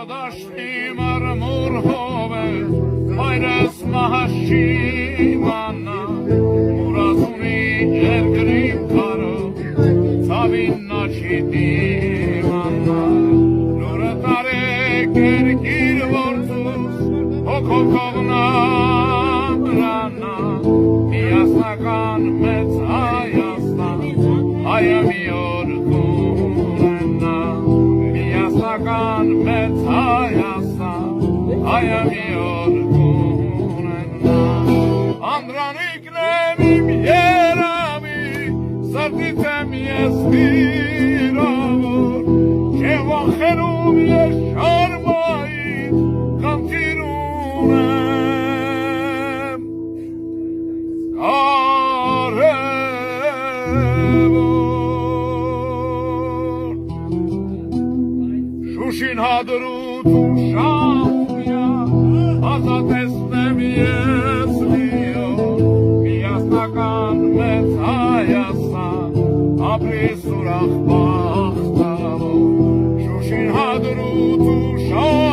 դաշտի մարմուր հովեր, հայրս մահաշիմանա, մուրազունի երկրիմ կարով, ցավին նաչի դիմանա, նուրը տարեք երկիր որդուս, հոգոքողնան րանա, միասնական մեծ Հայաստան, հայը մի օր կունենա, միասնական մեծ Հայաստան, հայը մի օր կունենա, անդրանիկն եմ իմ երամի, սրտից եմ ես վիրավոր, չեմ վախենում ես շարմայից, խնդիր ունեմ, Շուշին հադրուտ ու շամուya, ազատեսնեմ ես միով, միասնական մեծ Հայաստան, ապրիս ուրախ բախտավոր, Շուշին հադրուտ ու շամուya,